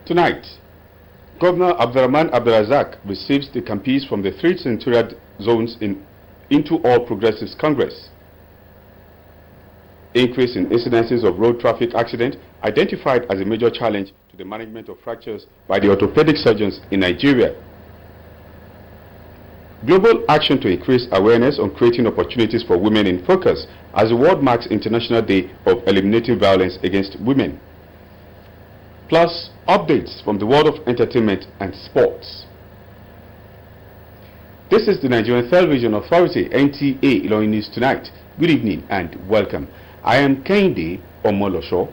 Tonight, Governor Abdurrahman Abdulrazak receives the campees from the 3 senatorial zones into All Progressives Congress. Increase in incidences of road traffic accident identified as a major challenge to the management of fractures by the orthopedic surgeons in Nigeria. Global action to increase awareness on creating opportunities for women in focus as the world marks International Day of Eliminating Violence Against Women. Plus, updates from the world of entertainment and sports. This is the Nigerian Television Authority, NTA ILORIN News Tonight. Good evening and welcome. I am Kehinde Omolosho.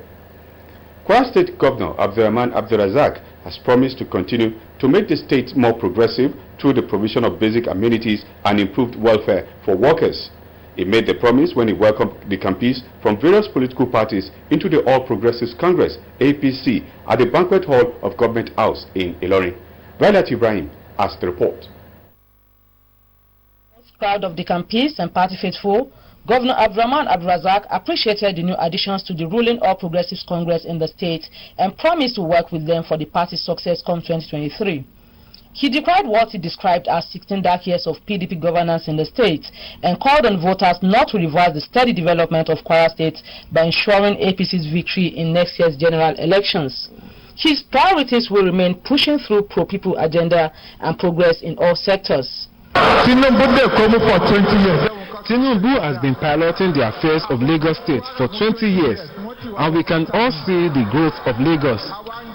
Kwara State Governor Abdurrahman Abdulrazak has promised to continue to make the state more progressive through the provision of basic amenities and improved welfare for workers. He made the promise when he welcomed the campees from various political parties into the All Progressives Congress, APC, at the banquet hall of Government House in Ilorin. Violet Ibrahim has the report. Crowd of the campees and party faithful, Governor Abdurrahman Abdulrazak appreciated the new additions to the ruling All Progressives Congress in the state and promised to work with them for the party's success come 2023. He decried what he described as 16 dark years of PDP governance in the state and called on voters not to reverse the steady development of Kwara State by ensuring APC's victory in next year's general elections. His priorities will remain pushing through pro-people agenda and progress in all sectors. Tinubu has been piloting the affairs of Lagos State for 20 years, and we can all see the growth of Lagos.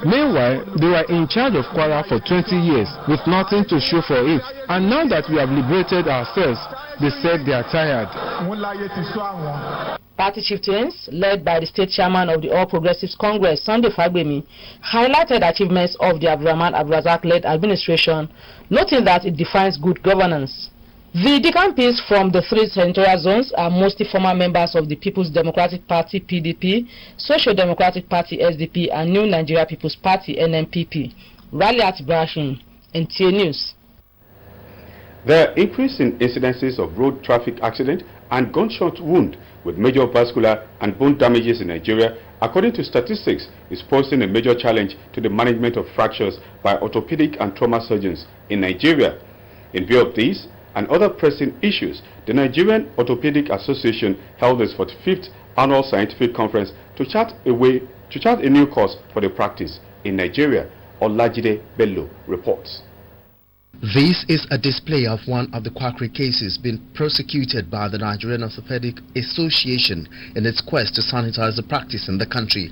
Meanwhile, they were in charge of Kwara for 20 years with nothing to show for it, and now that we have liberated ourselves, they said they are tired. Party chieftains, led by the state chairman of the All Progressives Congress, Sunday Fagbemi, highlighted achievements of the Abdurrahman Abdulrazak-led administration, noting that it defines good governance. The decampees from the 3 senatorial zones are mostly former members of the People's Democratic Party (PDP), Social Democratic Party (SDP), and New Nigeria People's Party (NNPP). Violet Ibrahim, NTA News. The increase in incidences of road traffic accident and gunshot wound with major vascular and bone damages in Nigeria, according to statistics, is posing a major challenge to the management of fractures by orthopedic and trauma surgeons in Nigeria. In view of these and other pressing issues, the Nigerian Orthopedic Association held its 45th annual scientific conference to chart a new course for the practice in Nigeria. Olajide Bello reports. This is a display of one of the quackery cases being prosecuted by the Nigerian Orthopedic Association in its quest to sanitize the practice in the country.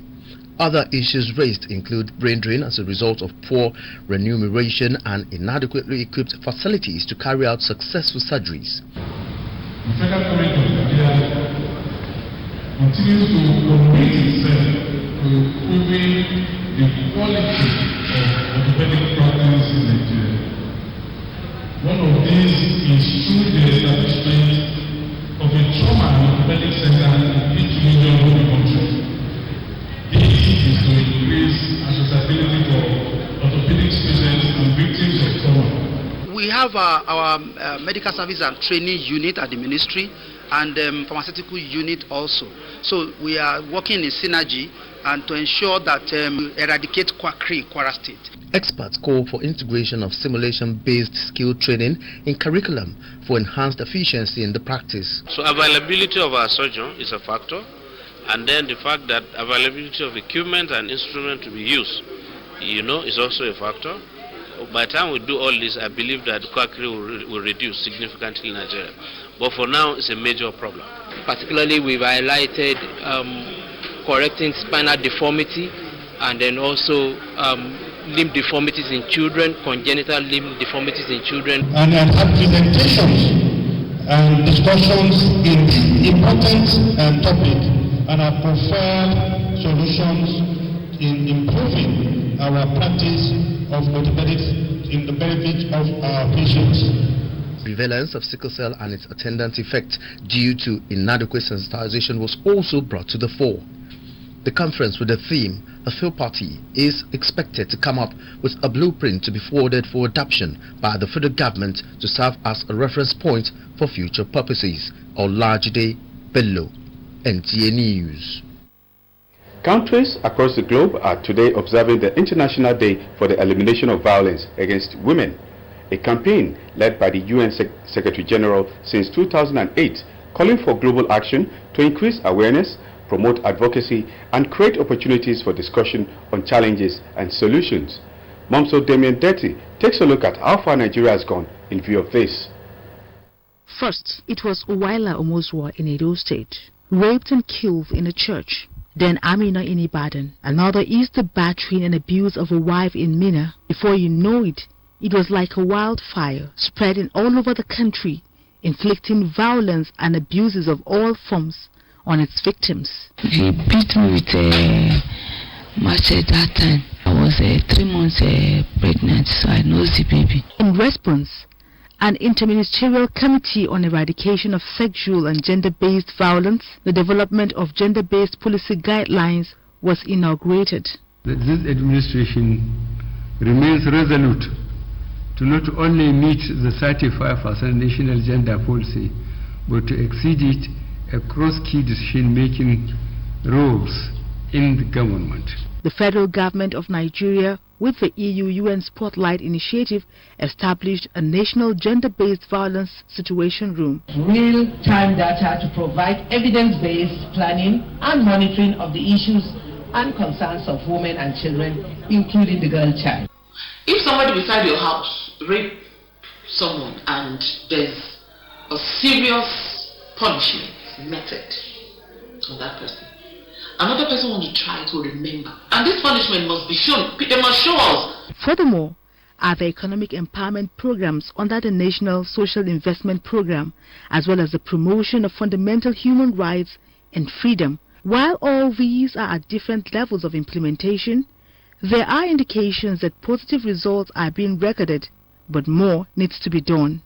Other issues raised include brain drain as a result of poor remuneration and inadequately equipped facilities to carry out successful surgeries. The federal government of Nigeria continues to commit itself to improving the quality of orthopedic practice in Nigeria. One of these is through the establishment of a trauma and orthopedic center in each region of the country. This is to increase accessibility for orthopedic patients and victims of trauma. We have our medical service and training unit at the ministry and pharmaceutical unit also. So we are working in synergy and to ensure that we eradicate quackery in Kwara State. Experts call for integration of simulation-based skill training in curriculum for enhanced efficiency in the practice. So availability of our surgeon is a factor. And then the fact that availability of equipment and instrument to be used, is also a factor. By the time we do all this, I believe that quackery will reduce significantly in Nigeria. But for now, it's a major problem. Particularly, we've highlighted correcting spinal deformity and then also limb deformities in children, congenital limb deformities in children. And have presentations and discussions in this important topic, and our preferred solutions in improving our practice of orthopedics in the benefit of our patients. Prevalence of sickle cell and its attendant effect due to inadequate sensitization was also brought to the fore. The conference with the theme, a third party, is expected to come up with a blueprint to be forwarded for adoption by the federal government to serve as a reference point for future purposes. Olajide Bello, NTA News. Countries across the globe are today observing the International Day for the Elimination of Violence Against Women, a campaign led by the UN Secretary General since 2008, calling for global action to increase awareness, promote advocacy, and create opportunities for discussion on challenges and solutions. Momso Damien Detty takes a look at how far Nigeria has gone in view of this. First, it was Uwaila Omozwa in Edo State, raped and killed in a church. Then Amina in Ibadan. Another is the battering and abuse of a wife in Mina. Before you know it, it was like a wildfire, spreading all over the country, inflicting violence and abuses of all forms on its victims. He beat me with a machete that time. I was 3 months pregnant, so I nursed the baby. In response, an interministerial committee on eradication of sexual and gender-based violence, the development of gender-based policy guidelines, was inaugurated. This administration remains resolute to not only meet the 35% national gender policy, but to exceed it across key decision-making roles in the government. The federal government of Nigeria, with the EU-UN Spotlight Initiative, established a national gender-based violence situation room. Real-time data to provide evidence-based planning and monitoring of the issues and concerns of women and children, including the girl child. If somebody beside your house rape someone and there's a serious punishment method on that person, another person wants to try to remember. And this punishment must be shown. They must show us. Furthermore, are the economic empowerment programs under the National Social Investment Program, as well as the promotion of fundamental human rights and freedom. While all these are at different levels of implementation, there are indications that positive results are being recorded, but more needs to be done.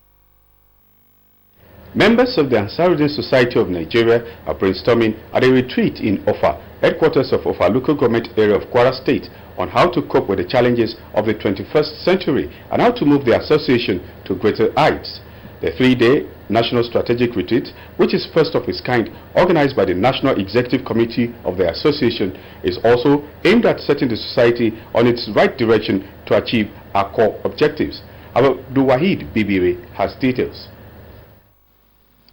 Members of the Ansaruddin Society of Nigeria are brainstorming at a retreat in Ofa, headquarters of Ofa local government area of Kwara State, on how to cope with the challenges of the 21st century and how to move the association to greater heights. The 3-day National Strategic Retreat, which is first of its kind organized by the National Executive Committee of the association, is also aimed at setting the society on its right direction to achieve our core objectives. Abdul Wahid Bibiri has details.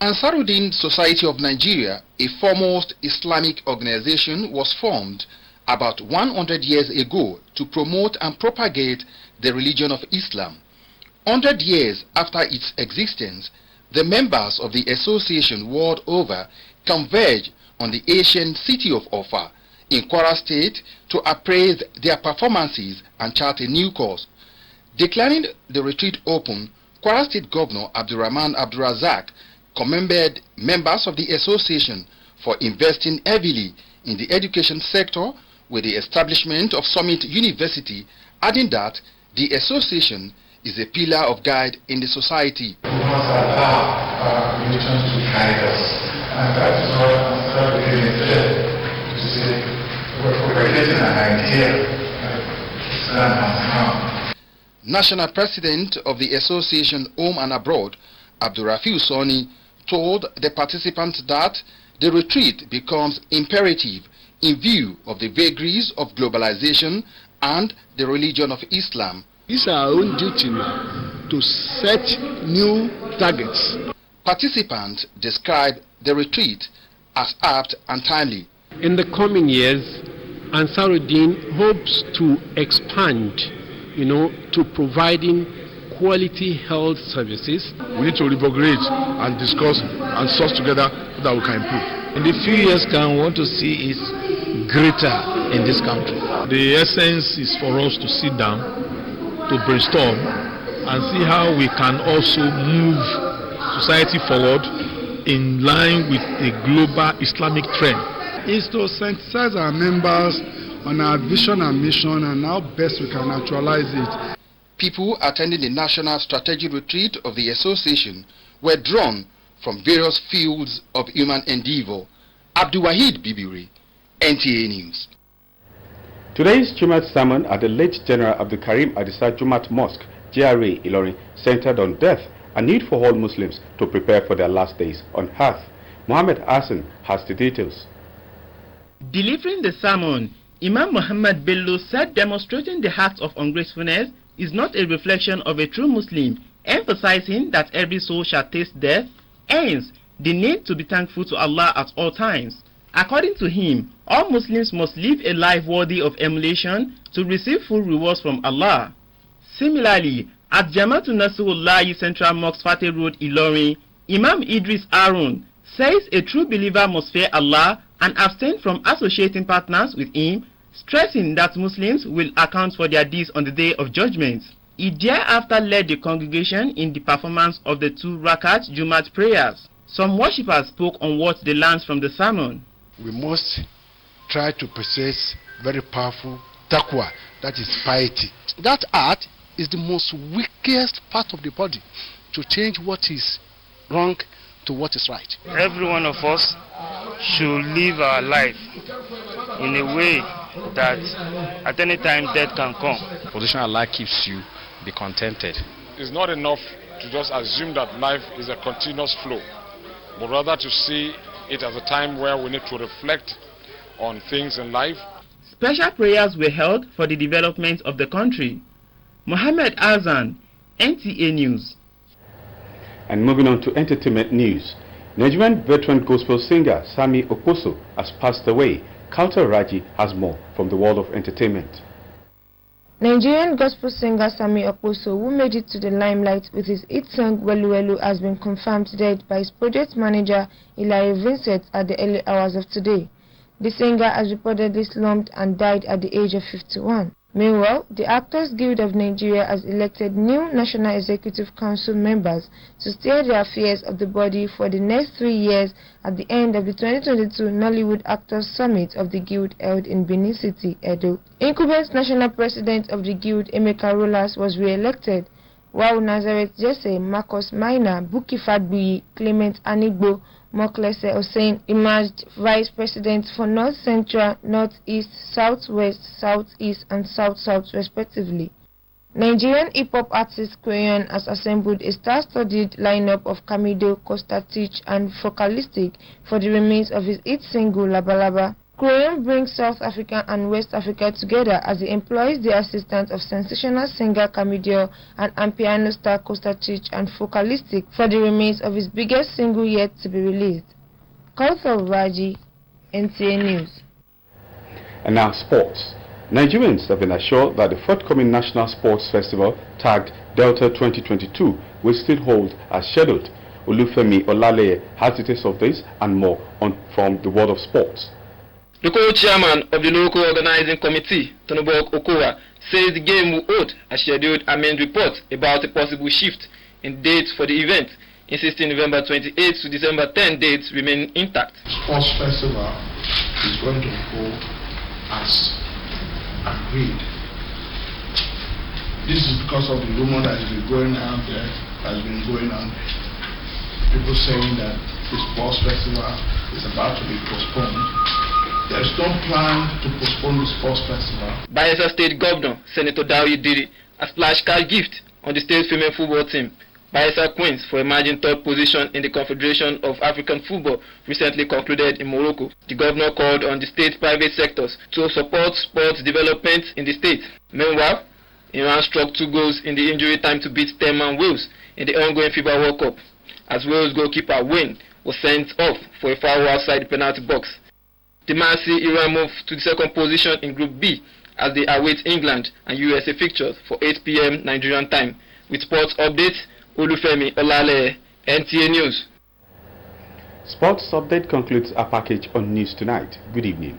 Ansaruddin Society of Nigeria, a foremost Islamic organization, was formed about 100 years ago to promote and propagate the religion of Islam. 100 years after its existence, the members of the association world over converge on the ancient city of Ofa in Kwara State to appraise their performances and chart a new course. Declaring the retreat open, Kwara State Governor Abdurrahman Abdurazak commended members of the association for investing heavily in the education sector with the establishment of Summit University, adding that the association is a pillar of guide in the society. We must allow our religions to guide us, and that is what Ansaruddin said, to say we're propagating an idea that Islam has come. National President of the association Home and Abroad, Abdurrafiu Soni, told the participants that the retreat becomes imperative in view of the vagaries of globalization and the religion of Islam. It's our own duty now to set new targets. Participants describe the retreat as apt and timely. In the coming years, Ansaruddin hopes to expand, to providing quality health services. We need to revigorate and discuss and source together so that we can improve. In the few years we want to see is greater in this country. The essence is for us to sit down, to brainstorm and see how we can also move society forward in line with the global Islamic trend. Is to sensitize our members on our vision and mission and how best we can actualize it. People attending the National Strategic Retreat of the association were drawn from various fields of human endeavor. Abdul Wahid Bibiri, NTA News. Today's Jumat sermon at the late General Abdul Karim Adisa Jumat Mosque, GRA Ilorin, centered on death and need for all Muslims to prepare for their last days on earth. Mohammed Hassan has the details. Delivering the sermon, Imam Muhammad Bello said demonstrating the act of ungratefulness is not a reflection of a true Muslim, emphasizing that every soul shall taste death, hence the need to be thankful to Allah at all times. According to him, all Muslims must live a life worthy of emulation to receive full rewards from Allah. Similarly, at Jamaatul Nasrullah Central Mosque Fateh Road, Ilorin, Imam Idris Arun says a true believer must fear Allah and abstain from associating partners with him, stressing that Muslims will account for their deeds on the Day of Judgment. He thereafter led the congregation in the performance of the 2 Rakat Jumat prayers. Some worshippers spoke on what they learned from the sermon. We must try to possess very powerful taqwa, that is piety. That art is the most weakest part of the body to change what is wrong to what is right. Every one of us should live our life in a way that at any time death can come. The position Allah keeps you, be contented. It's not enough to just assume that life is a continuous flow, but rather to see it as a time where we need to reflect on things in life. Special prayers were held for the development of the country. Mohammed Azan, NTA News. And moving on to entertainment news, Nigerian veteran gospel singer Sami Okposo has passed away. Kautal Raji has more from the world of entertainment. Nigerian gospel singer Sami Okposo, who made it to the limelight with his hit song Welu Welu, has been confirmed dead by his project manager Hilary Vincent at the early hours of today. The singer has reportedly slumped and died at the age of 51. Meanwhile, the Actors Guild of Nigeria has elected new National Executive Council members to steer the affairs of the body for the next 3 years at the end of the 2022 Nollywood Actors Summit of the Guild held in Benin City, Edo. Incumbent National President of the Guild, Emeka Rollas, was re-elected, while Nazareth Jesse, Marcus Maina, Buki Fadbuyi, Clement Anigbo, Moklese Hussein emerged Vice President for North Central, North East, Southwest, Southeast and South-South respectively. Nigerian hip-hop artist Quayon has assembled a star-studded lineup of Kamido, Kostatich and Focalistic for the remains of his hit single Labalaba. Quayon brings South Africa and West Africa together as he employs the assistance of sensational singer Kamido and piano star Kostatich and Focalistic for the remains of his biggest single yet to be released. Kautal Raji, NTA News. And now sports. Nigerians have been assured that the forthcoming National Sports Festival, tagged Delta 2022, will still hold as scheduled. Olufemi Olaleye has details of this and more from the world of sports. The co-chairman of the local organizing committee, Tonobok Okowa, says the game will hold a scheduled amend report about a possible shift in dates for the event, insisting November 28 to December 10 dates remain intact. Sports festival is going to go as agreed. This is because of the rumor that has been going out there, People saying that the sports festival is about to be postponed. There is no plan to postpone the sports festival. Bayelsa State Governor Senator Dawi Diri a splash card gift on the state female football team. Bayelsa Queens for emerging third position in the Confederation of African Football recently concluded in Morocco. The governor called on the state private sectors to support sports development in the state. Meanwhile, Iran struck 2 goals in the injury time to beat 10-man Wales in the ongoing FIBA World Cup, as Wales goalkeeper Wayne was sent off for a foul outside the penalty box. The man see Iran move to the second position in Group B as they await England and USA fixtures for 8 p.m. Nigerian time. With sports updates, Olufemi Olaleye, NTA News. Sports update concludes our package on News Tonight. Good evening.